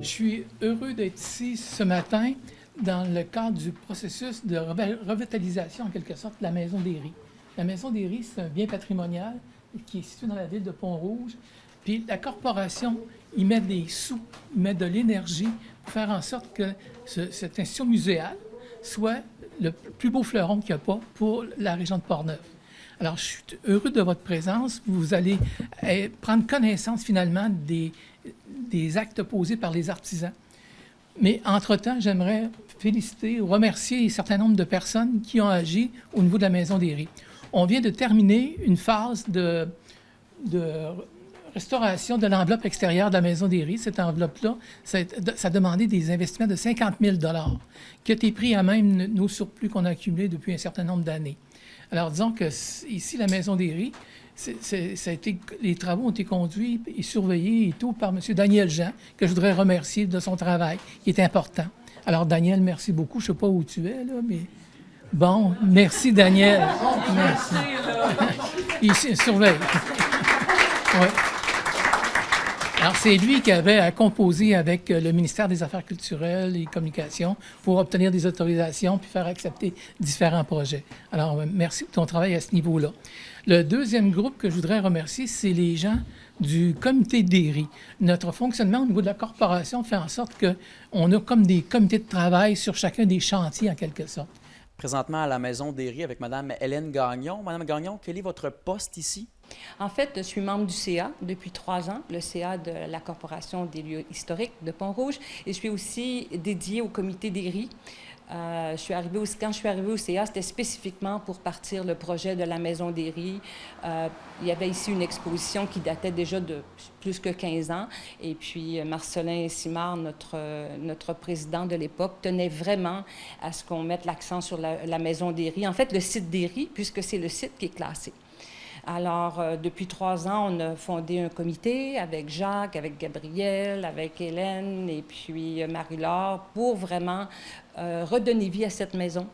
Je suis heureux d'être ici ce matin dans le cadre du processus de revitalisation, en quelque sorte, de la Maison des Ries. La Maison des Ries, c'est un bien patrimonial qui est situé dans la ville de Pont-Rouge. Puis la corporation, ils mettent des sous, ils mettent de l'énergie pour faire en sorte que cette institution muséale soit le plus beau fleuron qu'il n'y a pas pour la région de Portneuf. Alors, je suis heureux de votre présence. Vous allez prendre connaissance finalement des actes posés par les artisans. Mais entre-temps, j'aimerais féliciter ou remercier un certain nombre de personnes qui ont agi au niveau de la Maison des Ries. On vient de terminer une phase de restauration de l'enveloppe extérieure de la Maison des Ries. Cette enveloppe-là, ça a demandé des investissements de 50 000 qui a été pris à même nos surplus qu'on a accumulés depuis un certain nombre d'années. Alors, disons que ici, la Maison des Ries, les travaux ont été conduits et surveillés et tout par M. Daniel Jean, que je voudrais remercier de son travail, qui est important. Alors, Daniel, merci beaucoup. Je ne sais pas où tu es, là, mais... Bon, merci, Daniel. Merci. Il surveille. Oui. Alors, c'est lui qui avait à composer avec le ministère des Affaires culturelles et communications pour obtenir des autorisations puis faire accepter différents projets. Alors, merci pour ton travail à ce niveau-là. Le deuxième groupe que je voudrais remercier, c'est les gens du comité des Ries. Notre fonctionnement au niveau de la corporation fait en sorte qu'on a comme des comités de travail sur chacun des chantiers, en quelque sorte. Présentement à la Maison des Ries avec Mme Hélène Gagnon. Mme Gagnon, quel est votre poste ici? En fait, je suis membre du CA depuis 3 ans, le CA de la Corporation des lieux historiques de Pont-Rouge, et je suis aussi dédiée au comité des Ries. Quand je suis arrivée au CA, c'était spécifiquement pour partir le projet de la Maison des Ries. Il y avait ici une exposition qui datait déjà de plus que 15 ans. Et puis, Marcelin Simard, notre président de l'époque, tenait vraiment à ce qu'on mette l'accent sur la Maison des Ries. En fait, le site des Ries, puisque c'est le site qui est classé. Alors, depuis 3 ans, on a fondé un comité avec Jacques, avec Gabriel, avec Hélène et puis Marie-Laure pour vraiment redonner vie à cette maison.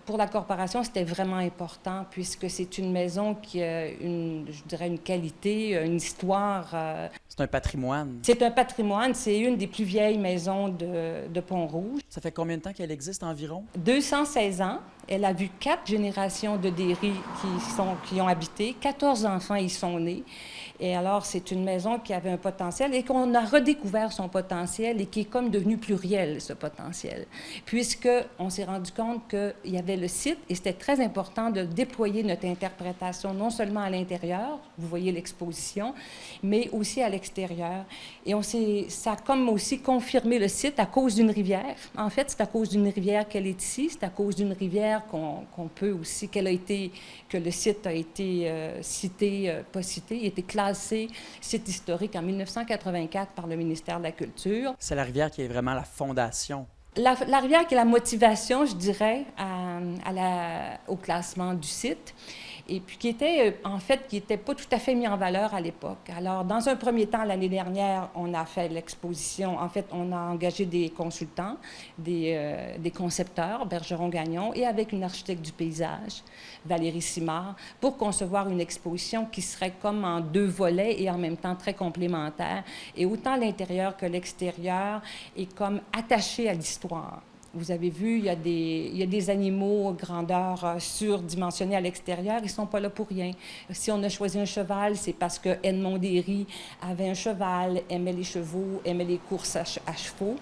Pour la corporation, c'était vraiment important puisque c'est une maison qui a je dirais, une qualité, une histoire. C'est un patrimoine. C'est un patrimoine. C'est une des plus vieilles maisons de Pont-Rouge. Ça fait combien de temps qu'elle existe environ? 216 ans. Elle a vu 4 générations de des Ries qui ont habité. 14 enfants y sont nés. Et alors, c'est une maison qui avait un potentiel et qu'on a redécouvert son potentiel et qui est comme devenu pluriel, ce potentiel. Puisqu'on s'est rendu compte qu'il y avait le site et c'était très important de déployer notre interprétation non seulement à l'intérieur, vous voyez l'exposition, mais aussi à l'extérieur. Et ça a comme aussi confirmé le site à cause d'une rivière. En fait, c'est à cause d'une rivière qu'elle est ici, c'est à cause d'une rivière qu'on peut aussi, que le site a été pas cité, il a été classé site historique en 1984 par le ministère de la Culture. C'est la rivière qui est vraiment la fondation. La rivière qui est la motivation, je dirais, au classement du site. Et puis qui était pas tout à fait mis en valeur à l'époque. Alors, dans un premier temps, l'année dernière, on a fait l'exposition. En fait, on a engagé des consultants, des concepteurs, Bergeron Gagnon, et avec une architecte du paysage, Valérie Simard, pour concevoir une exposition qui serait comme en 2 volets et en même temps très complémentaire. Et autant l'intérieur que l'extérieur est comme attaché à l'histoire. Vous avez vu, il y a des animaux grandeur surdimensionnés à l'extérieur. Ils ne sont pas là pour rien. Si on a choisi un cheval, c'est parce que Edmond des Ries avait un cheval, aimait les chevaux, aimait les courses à chevaux.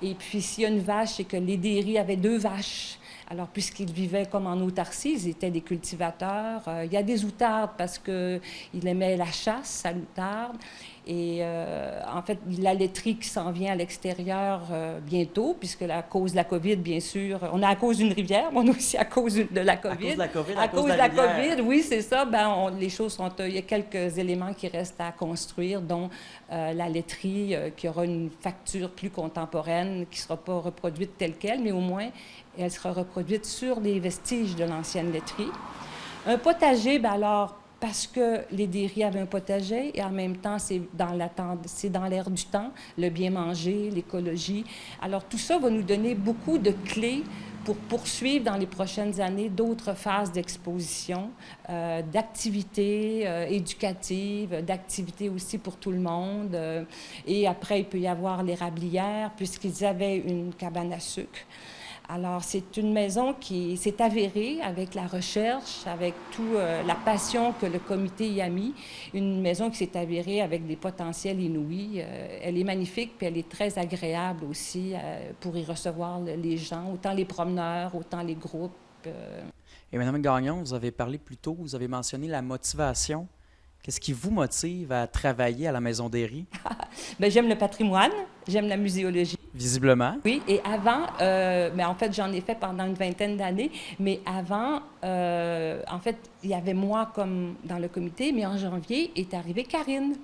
Et puis, s'il y a une vache, c'est que les des Ries avaient 2 vaches. Alors, puisqu'ils vivaient comme en autarcie, ils étaient des cultivateurs. Il y a des outardes parce qu'il aimait la chasse à l'outarde. Et en fait, la laiterie qui s'en vient à l'extérieur bientôt, puisque à cause de la COVID, bien sûr, on est à cause d'une rivière, mais on est aussi à cause de la COVID. À cause de la COVID, à cause de la COVID, oui, c'est ça. Les choses sont... Il y a quelques éléments qui restent à construire, dont la laiterie qui aura une facture plus contemporaine, qui ne sera pas reproduite telle qu'elle, mais au moins, elle sera reproduite sur les vestiges de l'ancienne laiterie. Un potager, parce que les des Ries avaient un potager et en même temps, c'est dans l'air du temps, le bien manger, l'écologie. Alors, tout ça va nous donner beaucoup de clés pour poursuivre dans les prochaines années d'autres phases d'exposition, d'activités éducatives, d'activités aussi pour tout le monde. Et après, il peut y avoir l'érablière, puisqu'ils avaient une cabane à sucre. Alors, c'est une maison qui s'est avérée avec la recherche, avec toute la passion que le comité y a mis. Une maison qui s'est avérée avec des potentiels inouïs. Elle est magnifique, puis elle est très agréable aussi pour y recevoir les gens, autant les promeneurs, autant les groupes. Et Mme Gagnon, vous avez parlé plus tôt, vous avez mentionné la motivation. Qu'est-ce qui vous motive à travailler à la Maison des Ries? Bien, j'aime le patrimoine, j'aime la muséologie. Visiblement. Oui, et avant, mais en fait, j'en ai fait pendant une vingtaine d'années, mais avant, en fait, il y avait moi comme dans le comité, mais en janvier est arrivée Karine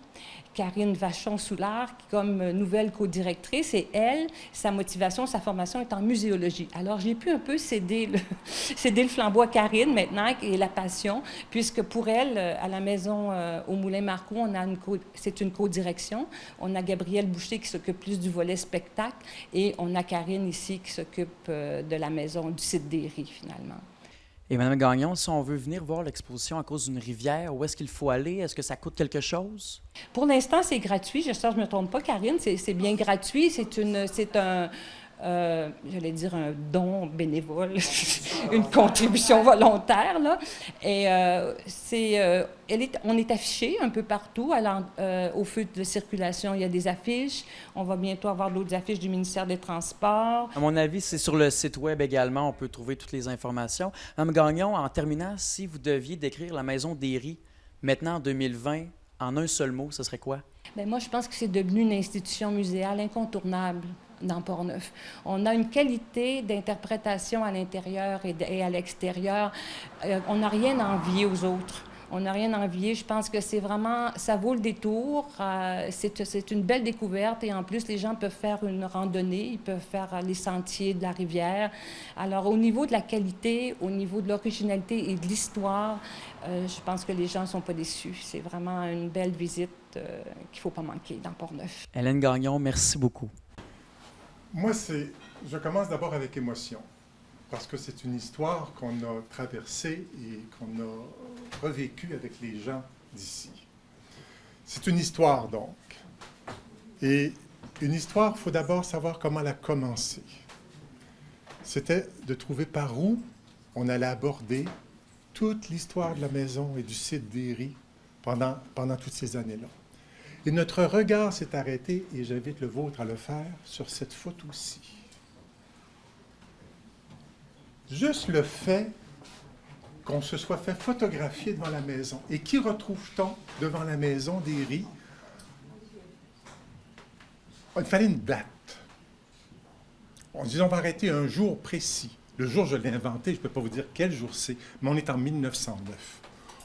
Vachon-Soulard, qui comme nouvelle co-directrice, et elle, sa motivation, sa formation est en muséologie. Alors, j'ai pu un peu céder le flambeau à Karine maintenant, et la passion, puisque pour elle, à la maison au Moulin-Marcoux, c'est une co-direction. On a Gabrielle Boucher qui s'occupe plus du volet spectacle, et on a Karine ici qui s'occupe de la maison, du site des Ries, finalement. Et Mme Gagnon, si on veut venir voir l'exposition à cause d'une rivière, où est-ce qu'il faut aller? Est-ce que ça coûte quelque chose? Pour l'instant, c'est gratuit. J'espère que je ne me trompe pas, Karine. C'est bien gratuit. C'est un j'allais dire un don bénévole, une contribution volontaire, là. Et on est affiché un peu partout. Au feu de circulation, il y a des affiches. On va bientôt avoir d'autres affiches du ministère des Transports. À mon avis, c'est sur le site web également, on peut trouver toutes les informations. Mme Gagnon, en terminant, si vous deviez décrire la Maison des Ries, maintenant en 2020, en un seul mot, ce serait quoi? Bien, moi, je pense que c'est devenu une institution muséale incontournable dans Port-Neuf. On a une qualité d'interprétation à l'intérieur et à l'extérieur. On n'a rien à envier aux autres. On n'a rien à envier. Je pense que c'est vraiment, ça vaut le détour. C'est une belle découverte et en plus, les gens peuvent faire une randonnée, ils peuvent faire les sentiers de la rivière. Alors, au niveau de la qualité, au niveau de l'originalité et de l'histoire, je pense que les gens ne sont pas déçus. C'est vraiment une belle visite qu'il ne faut pas manquer dans Port-Neuf. Hélène Gagnon, merci beaucoup. Moi, je commence d'abord avec émotion, parce que c'est une histoire qu'on a traversée et qu'on a revécue avec les gens d'ici. C'est une histoire, donc. Et une histoire, il faut d'abord savoir comment elle a commencé. C'était de trouver par où on allait aborder toute l'histoire de la maison et du site des Ries pendant toutes ces années-là. Et notre regard s'est arrêté, et j'invite le vôtre à le faire, sur cette photo-ci. Juste le fait qu'on se soit fait photographier devant la maison. Et qui retrouve-t-on devant la maison des Ries? Il fallait une date. On disait, on va arrêter un jour précis. Le jour, je l'ai inventé, je ne peux pas vous dire quel jour c'est, mais on est en 1909.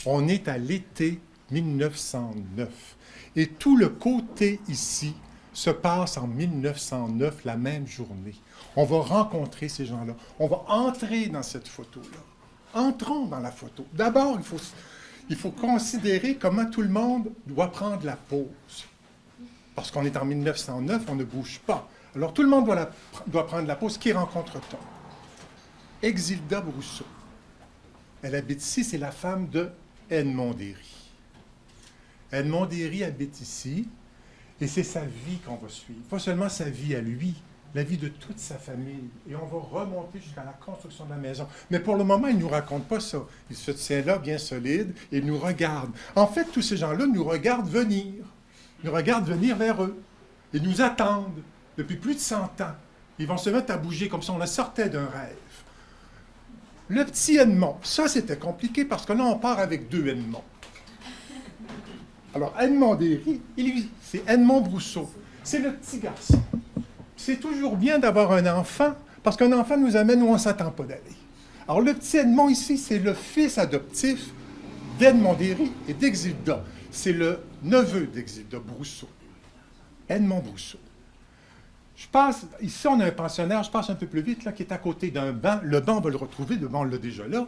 On est à l'été 1909. Et tout le côté ici se passe en 1909, la même journée. On va rencontrer ces gens-là. On va entrer dans cette photo-là. Entrons dans la photo. D'abord, il faut considérer comment tout le monde doit prendre la pause. Parce qu'on est en 1909, on ne bouge pas. Alors, tout le monde doit prendre la pause. Qui rencontre-t-on? Exilda Brousseau. Elle habite ici, c'est la femme de Edmond des Ries. Edmond des Ries habite ici, et c'est sa vie qu'on va suivre. Pas seulement sa vie à lui, la vie de toute sa famille. Et on va remonter jusqu'à la construction de la maison. Mais pour le moment, il ne nous raconte pas ça. Il se tient là, bien solide, et il nous regarde. En fait, tous ces gens-là nous regardent venir. Nous regardent venir vers eux. Ils nous attendent depuis plus de 100 ans. Ils vont se mettre à bouger comme si on la sortait d'un rêve. Le petit Edmond, ça c'était compliqué parce que là, on part avec deux Edmonds. Alors, Edmond des Ries, lui, c'est Edmond Brousseau. C'est le petit garçon. C'est toujours bien d'avoir un enfant, parce qu'un enfant nous amène où on ne s'attend pas d'aller. Alors, le petit Edmond ici, c'est le fils adoptif d'Edmond des Ries et d'Exilda. C'est le neveu d'Exilda Brousseau. Edmond Brousseau. Je passe, ici on a un pensionnaire, je passe un peu plus vite, là, qui est à côté d'un banc. Le banc, on va le retrouver, le banc, on l'a déjà là,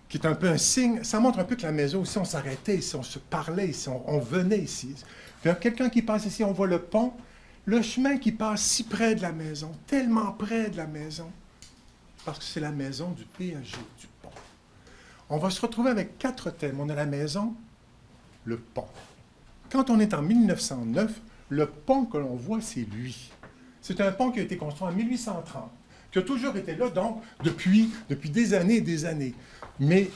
qui est un peu un signe. Ça montre un peu que la maison, ici, on s'arrêtait, ici, on se parlait, ici, on venait ici. Puis quelqu'un qui passe ici, on voit le pont, le chemin qui passe si près de la maison, tellement près de la maison. parce que c'est la maison du péager du pont. On va se retrouver avec 4 thèmes. On a la maison, le pont. Quand on est en 1909, le pont que l'on voit, c'est lui. C'est un pont qui a été construit en 1830, qui a toujours été là, donc, depuis des années et des années. Mais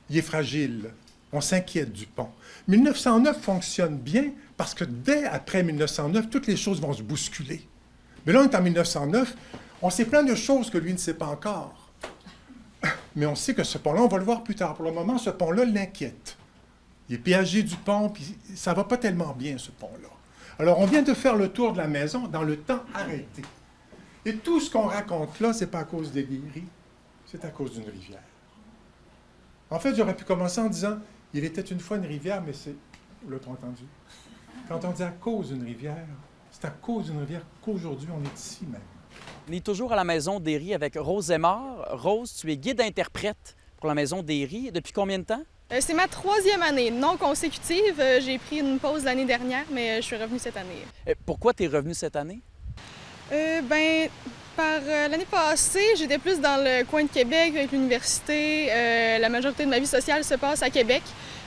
il est fragile. On s'inquiète du pont. 1909 fonctionne bien parce que dès après 1909, toutes les choses vont se bousculer. Mais là, on est en 1909, on sait plein de choses que lui ne sait pas encore. Mais on sait que ce pont-là, on va le voir plus tard. Pour le moment, ce pont-là l'inquiète. Il est péagé du pont, puis ça ne va pas tellement bien, ce pont-là. Alors, on vient de faire le tour de la maison dans le temps arrêté. Et tout ce qu'on raconte là, ce n'est pas à cause des Guéry, c'est à cause d'une rivière. En fait, j'aurais pu commencer en disant, il était une fois une rivière, mais c'est... Vous l'avez entendu? Quand on dit à cause d'une rivière, c'est à cause d'une rivière qu'aujourd'hui, on est ici même. On est toujours à la Maison des Ries avec Rose Aymard. Rose, tu es guide-interprète pour la Maison des Ries. Depuis combien de temps? C'est ma 3e année non consécutive. J'ai pris une pause l'année dernière, mais je suis revenue cette année. Pourquoi tu es revenue cette année? L'année passée, j'étais plus dans le coin de Québec avec l'université. La majorité de ma vie sociale se passe à Québec.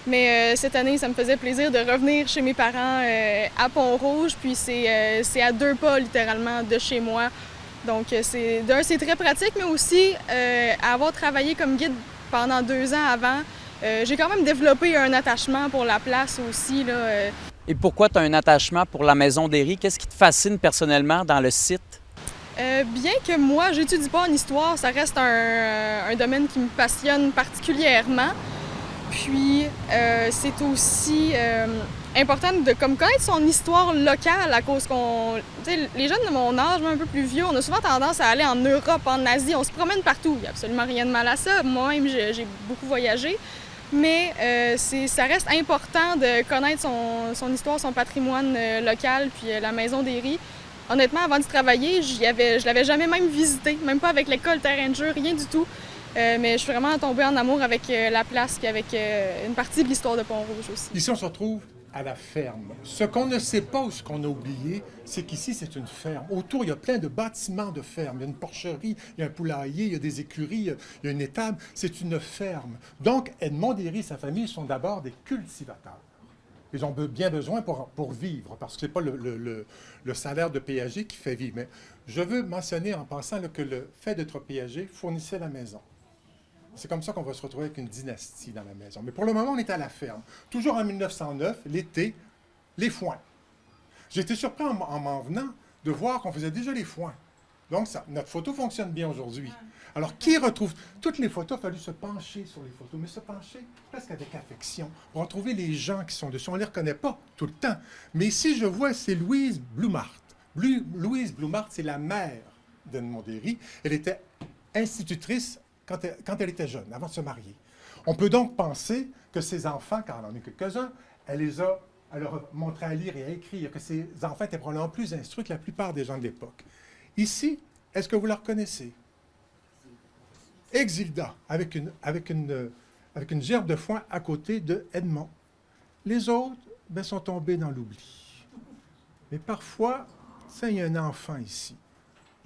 Mais cette année, ça me faisait plaisir de revenir chez mes parents à Pont-Rouge. Puis c'est à 2 pas, littéralement, de chez moi. Donc, c'est très pratique, mais aussi, avoir travaillé comme guide pendant 2 ans avant, j'ai quand même développé un attachement pour la place aussi, là. Et pourquoi tu as un attachement pour la Maison des Ries? Qu'est-ce qui te fascine personnellement dans le site? Bien que moi, j'étudie pas en histoire, ça reste un domaine qui me passionne particulièrement. Puis, c'est aussi important de connaître son histoire locale à cause qu'on... Tu sais, les jeunes de mon âge, même un peu plus vieux, on a souvent tendance à aller en Europe, en Asie, on se promène partout. Il n'y a absolument rien de mal à ça. Moi-même, j'ai beaucoup voyagé. Mais ça reste important de connaître son histoire, son patrimoine local, puis la Maison des Ries. Honnêtement, avant de travailler, je l'avais jamais même visité, même pas avec l'école terrain de jeu, rien du tout. Mais je suis vraiment tombée en amour avec la place puis avec une partie de l'histoire de Pont-Rouge aussi. Ici, on se retrouve à la ferme. Ce qu'on ne sait pas ou ce qu'on a oublié, c'est qu'ici, c'est une ferme. Autour, il y a plein de bâtiments de ferme. Il y a une porcherie, il y a un poulailler, il y a des écuries, il y a une étable. C'est une ferme. Donc, Edmond Derry et sa famille sont d'abord des cultivateurs. Ils ont bien besoin pour vivre, parce que ce n'est pas le salaire de péager qui fait vivre. Mais je veux mentionner en passant là, que le fait d'être péager fournissait la maison. C'est comme ça qu'on va se retrouver avec une dynastie dans la maison. Mais pour le moment, on est à la ferme. Toujours en 1909, l'été, les foins. J'ai été surpris en m'en venant de voir qu'on faisait déjà les foins. Donc, notre photo fonctionne bien aujourd'hui. Alors, qui retrouve... Toutes les photos, il a fallu se pencher sur les photos, mais se pencher presque avec affection, pour retrouver les gens qui sont dessus. On ne les reconnaît pas tout le temps. Mais ici, je vois, c'est Louise Blumhardt. Louise Blumhardt, c'est la mère d'Edmond Derry. Elle était institutrice quand elle était jeune, avant de se marier. On peut donc penser que ses enfants, car elle en a quelques-uns, elle leur a montré à lire et à écrire, que ses enfants étaient probablement plus instruits que la plupart des gens de l'époque. Ici, est-ce que vous la reconnaissez? Exilda, avec une gerbe de foin à côté de Edmond. Les autres sont tombés dans l'oubli. Mais parfois, il y a un enfant ici.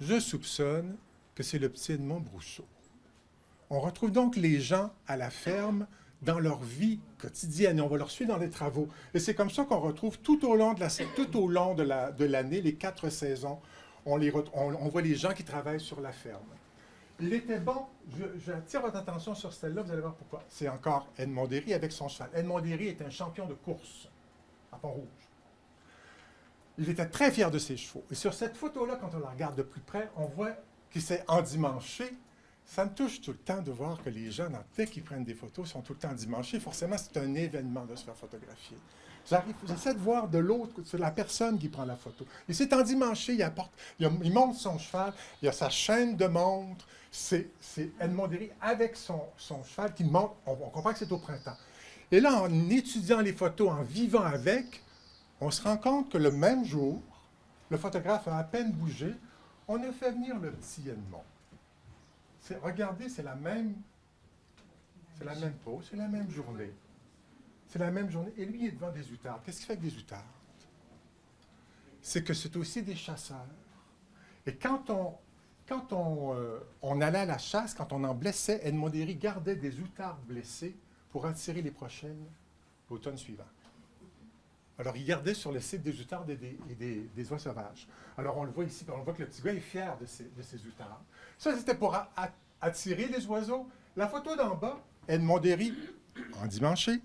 Je soupçonne que c'est le petit Edmond Brousseau. On retrouve donc les gens à la ferme dans leur vie quotidienne et on va leur suivre dans les travaux. Et c'est comme ça qu'on retrouve tout au long de l'année, les 4 saisons, on voit les gens qui travaillent sur la ferme. Il était bon, j'attire votre attention sur celle-là, vous allez voir pourquoi. C'est encore Edmond Derry avec son cheval. Edmond Derry est un champion de course à Pont-Rouge. Il était très fier de ses chevaux. Et sur cette photo-là, quand on la regarde de plus près, on voit qu'il s'est endimanché. Ça me touche tout le temps de voir que les jeunes, dès qu'ils prennent des photos, sont tout le temps endimanchés. Forcément, c'est un événement de se faire photographier. J'essaie de voir de l'autre, c'est la personne qui prend la photo. Il s'est endimanché, il monte son cheval, il a sa chaîne de montre. C'est Edmond Derry avec son cheval qui monte. On comprend que c'est au printemps. Et là, en étudiant les photos, en vivant avec, on se rend compte que le même jour, le photographe a à peine bougé, on a fait venir le petit Edmond. Regardez, c'est la même pause, c'est la même journée. C'est la même journée. Et lui, il est devant des outardes. Qu'est-ce qu'il fait avec des outardes? C'est que c'est aussi des chasseurs. Et quand Quand on allait à la chasse, quand on en blessait, Edmond Derry gardait des outards blessés pour attirer les prochaines l'automne suivant. Alors, il gardait sur le site des outards et des oies sauvages. Alors, on le voit ici, on voit que le petit gars est fier de ses outards. Ça, c'était pour attirer les oiseaux. La photo d'en bas, Edmond Derry, endimanché,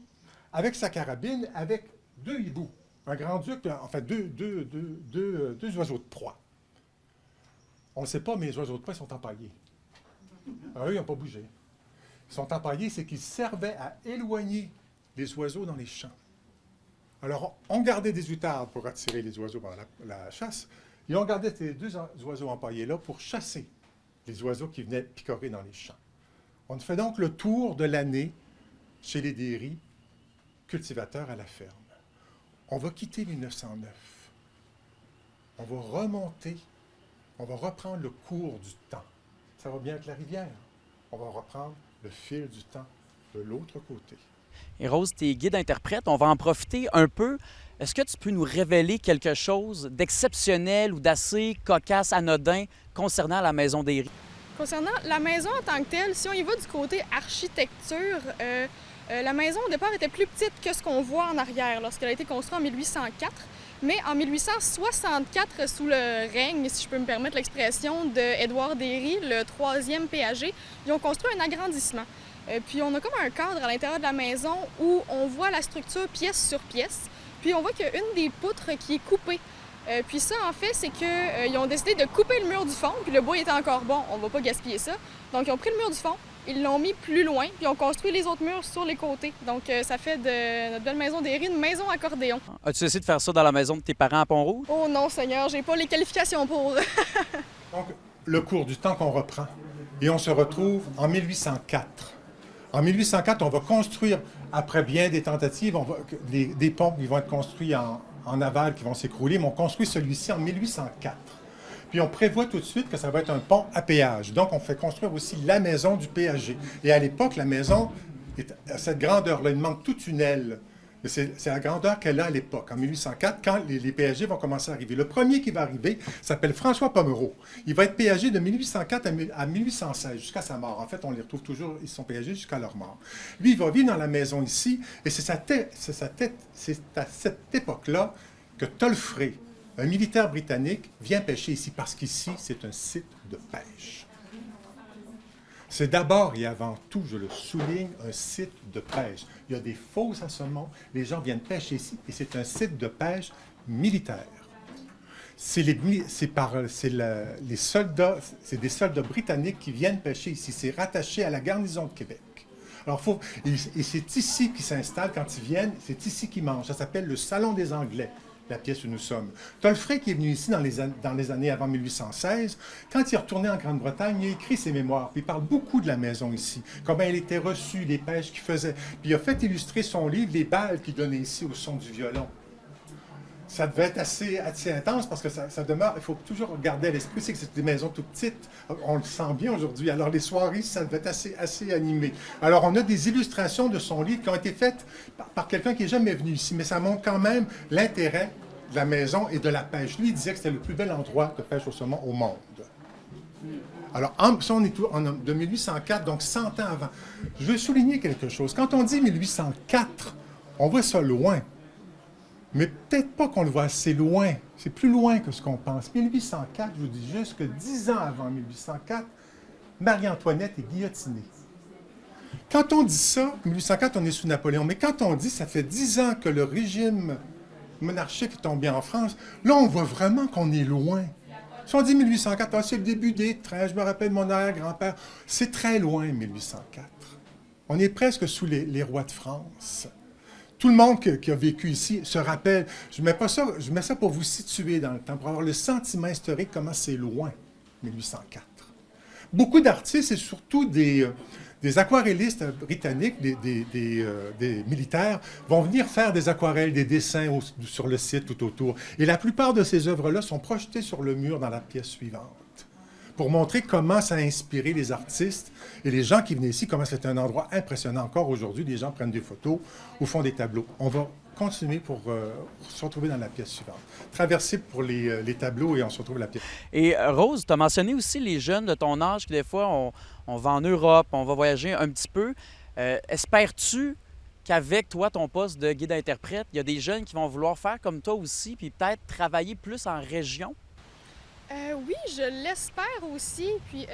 avec sa carabine, avec 2 hiboux. Un grand-duc, en fait, deux oiseaux de proie. On ne le sait pas, mais les oiseaux de proie sont empaillés. Alors, eux, ils n'ont pas bougé. Ils sont empaillés, c'est qu'ils servaient à éloigner les oiseaux dans les champs. Alors, on gardait des outardes pour attirer les oiseaux pendant la chasse, et on gardait ces 2 oiseaux empaillés-là pour chasser les oiseaux qui venaient picorer dans les champs. On fait donc le tour de l'année chez les Derry, cultivateurs à la ferme. On va quitter 1909. On va remonter, on va reprendre le cours du temps. Ça va bien avec la rivière. On va reprendre le fil du temps de l'autre côté. Et Rose, t'es guide-interprète, on va en profiter un peu. Est-ce que tu peux nous révéler quelque chose d'exceptionnel ou d'assez cocasse, anodin concernant la maison Derry? Concernant la maison en tant que telle, si on y va du côté architecture, la maison au départ était plus petite que ce qu'on voit en arrière lorsqu'elle a été construite en 1804. Mais en 1864, sous le règne, si je peux me permettre l'expression, d'Édouard Derry, le 3e PAG, ils ont construit un agrandissement. Puis on a comme un cadre à l'intérieur de la maison où on voit la structure pièce sur pièce. Puis on voit qu'il y a une des poutres qui est coupée. Puis ça, en fait, c'est qu'ils ont décidé de couper le mur du fond, puis le bois était encore bon, on va pas gaspiller ça. Donc ils ont pris le mur du fond, ils l'ont mis plus loin, puis ils ont construit les autres murs sur les côtés. Donc ça fait de notre belle maison Derry une maison accordéon. As-tu essayé de faire ça dans la maison de tes parents à Pont-Rouge? Oh non, Seigneur, j'ai pas les qualifications pour. Donc, le cours du temps qu'on reprend, et on se retrouve en 1804. En 1804, on va construire, après bien des tentatives, des ponts qui vont être construits en aval, qui vont s'écrouler, mais on construit celui-ci en 1804. Puis on prévoit tout de suite que ça va être un pont à péage. Donc, on fait construire aussi la maison du péager. Et à l'époque, la maison est à cette grandeur-là. Il manque toute une aile. C'est la grandeur qu'elle a à l'époque, en 1804, quand les péagers vont commencer à arriver. Le premier qui va arriver s'appelle François Pomereau. Il va être péagé de 1804 à 1816, jusqu'à sa mort. En fait, on les retrouve toujours, ils sont péagés jusqu'à leur mort. Lui, il va vivre dans la maison ici, et c'est à cette époque-là que Tolfré, un militaire britannique, vient pêcher ici, parce qu'ici, c'est un site de pêche. C'est d'abord et avant tout, je le souligne, un site de pêche. Il y a des fosses à saumon, les gens viennent pêcher ici, et c'est un site de pêche militaire. C'est des soldats britanniques qui viennent pêcher ici. C'est rattaché à la garnison de Québec. Alors, et c'est ici qu'ils s'installent quand ils viennent, c'est ici qu'ils mangent. Ça s'appelle le Salon des Anglais, la pièce où nous sommes. Tolfré, qui est venu ici dans les années avant 1816, quand il est retourné en Grande-Bretagne, il a écrit ses mémoires. Puis il parle beaucoup de la maison ici, comment elle était reçue, les pêches qu'il faisait. Puis il a fait illustrer son livre, les balles qu'il donnait ici au son du violon. Ça devait être assez intense parce que ça demeure, il faut toujours garder à l'esprit, c'est que c'est des maisons toutes petites. On le sent bien aujourd'hui. Alors les soirées, ça devait être assez animé. Alors on a des illustrations de son livre qui ont été faites par quelqu'un qui n'est jamais venu ici, mais ça montre quand même l'intérêt de la maison et de la pêche. Lui, il disait que c'était le plus bel endroit de pêche au saumon au monde. Alors, ça, on est de 1804, donc 100 ans avant. Je veux souligner quelque chose. Quand on dit 1804, on voit ça loin. Mais peut-être pas qu'on le voit assez loin. C'est plus loin que ce qu'on pense. 1804, je vous dis juste que 10 ans avant 1804, Marie-Antoinette est guillotinée. Quand on dit ça, 1804, on est sous Napoléon, mais quand on dit ça fait 10 ans que le régime monarchique est tombé en France, là, on voit vraiment qu'on est loin. Si on dit 1804, c'est le début des trains, je me rappelle mon arrière-grand-père, c'est très loin, 1804. On est presque sous les rois de France. Tout le monde qui a vécu ici se rappelle. Je mets ça pour vous situer dans le temps, pour avoir le sentiment historique, comment c'est loin, 1804. Beaucoup d'artistes, et surtout des aquarellistes britanniques, des militaires, vont venir faire des aquarelles, des dessins sur le site tout autour. Et la plupart de ces œuvres-là sont projetées sur le mur dans la pièce suivante, pour montrer comment ça a inspiré les artistes et les gens qui venaient ici, comment c'est un endroit impressionnant. Encore aujourd'hui, les gens prennent des photos ou font des tableaux. On va continuer pour se retrouver dans la pièce suivante. Traverser pour les tableaux et on se retrouve à la pièce. Et Rose, tu as mentionné aussi les jeunes de ton âge qui, des fois, on va en Europe, on va voyager un petit peu. Espères-tu qu'avec toi, ton poste de guide-interprète, il y a des jeunes qui vont vouloir faire comme toi aussi, puis peut-être travailler plus en région? Oui, je l'espère aussi. Puis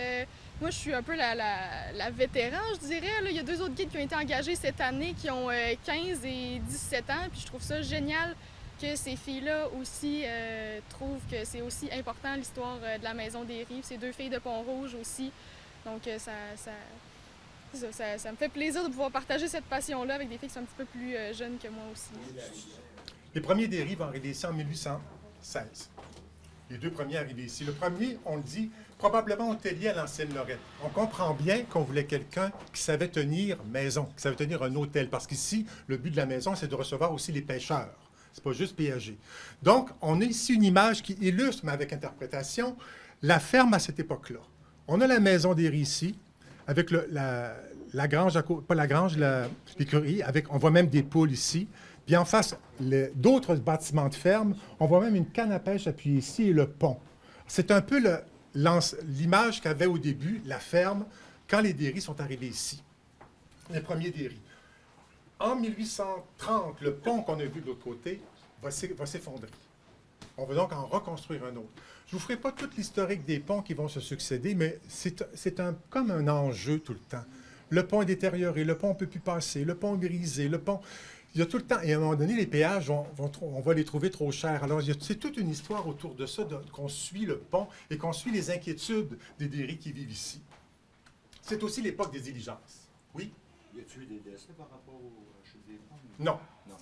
moi, je suis un peu la vétéran, je dirais. Là. Il y a 2 autres guides qui ont été engagés cette année qui ont 15 et 17 ans. Puis je trouve ça génial que ces filles-là aussi trouvent que c'est aussi important l'histoire de la Maison des Rives. Ces 2 filles de Pont-Rouge aussi. Donc ça me fait plaisir de pouvoir partager cette passion-là avec des filles qui sont un petit peu plus jeunes que moi aussi. Les premiers des Rives ont arrivé ici en 1816. Les 2 premiers arrivés ici. Le premier, on le dit, probablement hôtelier à l'ancienne Lorette. On comprend bien qu'on voulait quelqu'un qui savait tenir maison, qui savait tenir un hôtel, parce qu'ici, le but de la maison, c'est de recevoir aussi les pêcheurs. C'est pas juste péager. Donc, on a ici une image qui illustre, mais avec interprétation, la ferme à cette époque-là. On a la Maison des Riz ici, avec la grange, pas la grange, l'écurie, on voit même des poules ici. Puis en face, d'autres bâtiments de ferme, on voit même une canne à pêche appuyée ici et le pont. C'est un peu l'image qu'avait au début la ferme quand les Derry sont arrivés ici, les premiers Derry. En 1830, le pont qu'on a vu de l'autre côté va s'effondrer. On va donc en reconstruire un autre. Je ne vous ferai pas toute l'historique des ponts qui vont se succéder, mais c'est comme un enjeu tout le temps. Le pont est détérioré, le pont ne peut plus passer, le pont est brisé, le pont... Il y a tout le temps, et à un moment donné, les péages, on va les trouver trop chers. Alors, c'est toute une histoire autour de ça, qu'on suit le pont et qu'on suit les inquiétudes des Derry qui vivent ici. C'est aussi l'époque des diligences. Oui? Y a-t-il eu des décès par rapport au chute des ponts? Non. Non.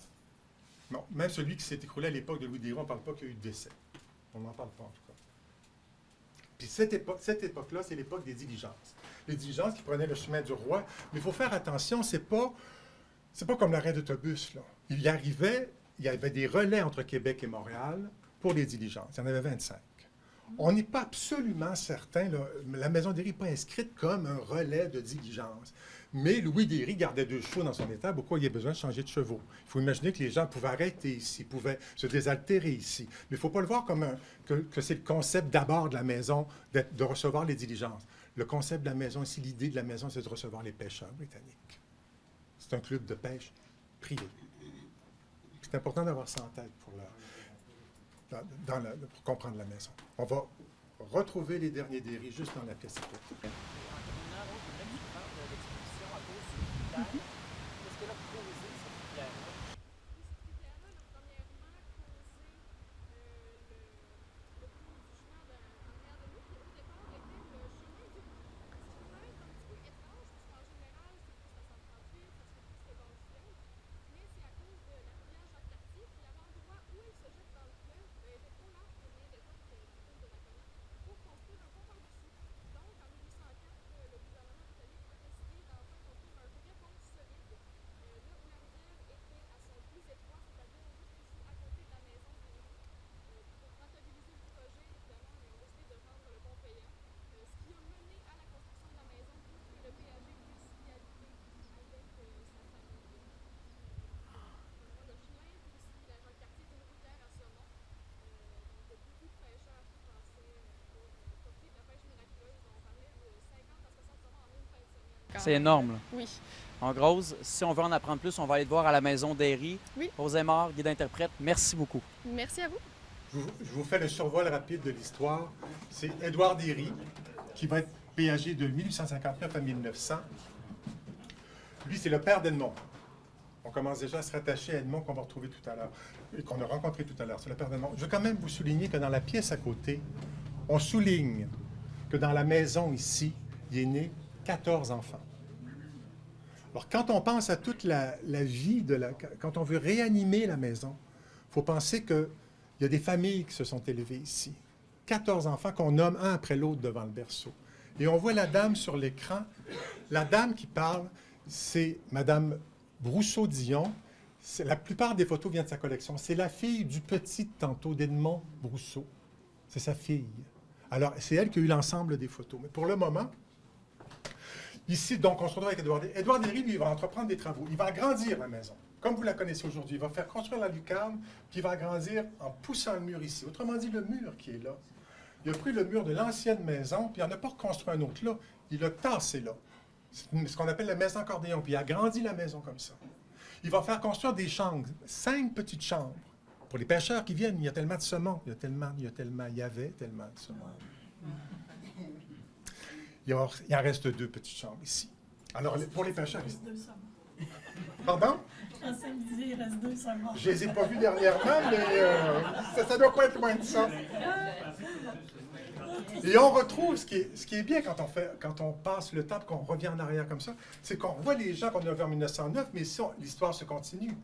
Non. Même celui qui s'est écroulé à l'époque de Louis Déron, on ne parle pas qu'il y a eu de décès. On n'en parle pas, en tout cas. Puis cette époque-là, c'est l'époque des diligences. Les diligences qui prenaient le chemin du roi. Mais il faut faire attention, c'est pas comme l'arrêt d'autobus, là. Il y avait des relais entre Québec et Montréal pour les diligences. Il y en avait 25. On n'est pas absolument certain, là, la Maison des Riz n'est pas inscrite comme un relais de diligence. Mais Louis Derry gardait 2 chevaux dans son état, pourquoi il y a besoin de changer de chevaux? Il faut imaginer que les gens pouvaient arrêter ici, pouvaient se désaltérer ici. Mais il ne faut pas le voir comme que c'est le concept d'abord de la maison, de recevoir les diligences. Le concept de la maison ici, l'idée de la maison, c'est de recevoir les pêcheurs britanniques. C'est un club de pêche privé. C'est important d'avoir ça en tête pour comprendre la maison. On va retrouver les derniers Derry juste dans la pièce à côté. C'est énorme, là. Oui. En gros, si on veut en apprendre plus, on va aller te voir à la Maison Derry. Oui. Rose Aymard, guide-interprète, merci beaucoup. Merci à vous. Je vous fais le survol rapide de l'histoire. C'est Édouard Derry, qui va être péagé de 1859 à 1900. Lui, c'est le père d'Edmond. On commence déjà à se rattacher à Edmond qu'on va retrouver tout à l'heure, et qu'on a rencontré tout à l'heure. C'est le père d'Edmond. Je veux quand même vous souligner que dans la pièce à côté, on souligne que dans la maison ici, il est né 14 enfants. Alors, quand on pense à toute la vie, quand on veut réanimer la maison, il faut penser qu'il y a des familles qui se sont élevées ici. 14 enfants qu'on nomme un après l'autre devant le berceau. Et on voit la dame sur l'écran. La dame qui parle, c'est Madame Brousseau-Dion. La plupart des photos viennent de sa collection. C'est la fille du petit tantôt d'Edmond Brousseau. C'est sa fille. Alors, c'est elle qui a eu l'ensemble des photos. Mais pour le moment, ici, donc, on se retrouve avec Édouard Derry. Édouard Derry, lui, il va entreprendre des travaux. Il va agrandir la maison. comme vous la connaissez aujourd'hui. Il va faire construire la lucarne, puis il va agrandir en poussant le mur ici. Autrement dit, le mur qui est là. Il a pris le mur de l'ancienne maison, puis il n'en a pas reconstruit un autre là. Il l'a tassé là. C'est ce qu'on appelle la maison accordéon, puis il a agrandi la maison comme ça. Il va faire construire des chambres, 5 petites chambres. Pour les pêcheurs qui viennent, il y a tellement de saumon, il y avait tellement de saumon. Il en reste 2 petites chambres ici. Alors, pour les pêcheurs... Il reste 2 saumons. Pardon? En samedi, il reste 2 saumons. Je les ai pas vus dernièrement, mais ça doit pas être loin de ça. Et on retrouve, ce qui est bien quand on passe le temps et qu'on revient en arrière comme ça, c'est qu'on revoit les gens qu'on a vus en 1909, mais ici, l'histoire se continue.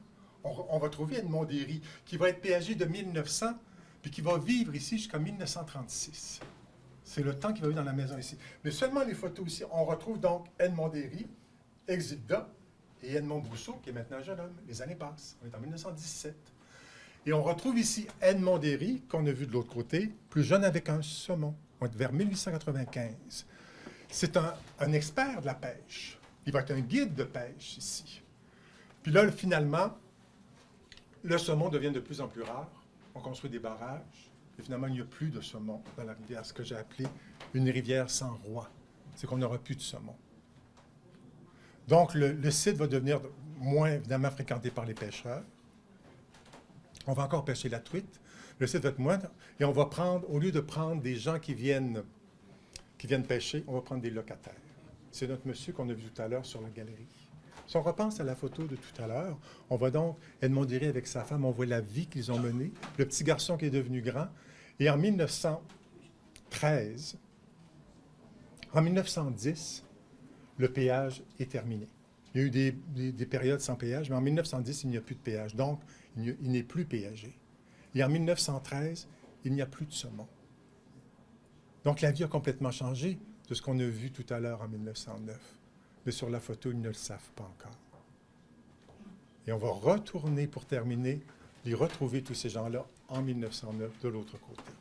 On va trouver Edmond Derry, qui va être péagé de 1900, puis qui va vivre ici jusqu'en 1936. C'est le temps qu'il va vivre dans la maison ici. Mais seulement les photos ici, on retrouve donc Edmond Derry, Exilda et Edmond Brousseau, qui est maintenant un jeune homme. Les années passent. On est en 1917. Et on retrouve ici Edmond Derry, qu'on a vu de l'autre côté, plus jeune avec un saumon. On est vers 1895. C'est un expert de la pêche. Il va être un guide de pêche ici. Puis là, finalement, le saumon devient de plus en plus rare. On construit des barrages. Et finalement, il n'y a plus de saumon dans la rivière, ce que j'ai appelé une rivière sans roi. C'est qu'on n'aura plus de saumon. Donc, le site va devenir moins, évidemment, fréquenté par les pêcheurs. On va encore pêcher la truite. Le site va être moindre. Et on va prendre, au lieu de prendre des gens qui viennent pêcher, on va prendre des locataires. C'est notre monsieur qu'on a vu tout à l'heure sur la galerie. Si on repense à la photo de tout à l'heure, on voit donc Edmond Derry avec sa femme, on voit la vie qu'ils ont menée, le petit garçon qui est devenu grand. Et en 1913, en 1910, le péage est terminé. Il y a eu des périodes sans péage, mais en 1910, il n'y a plus de péage. Donc, il n'est plus péagé. Et en 1913, il n'y a plus de saumon. Donc, la vie a complètement changé de ce qu'on a vu tout à l'heure en 1909. Mais sur la photo, ils ne le savent pas encore. Et on va retourner, pour terminer, les retrouver tous ces gens-là en 1909 de l'autre côté.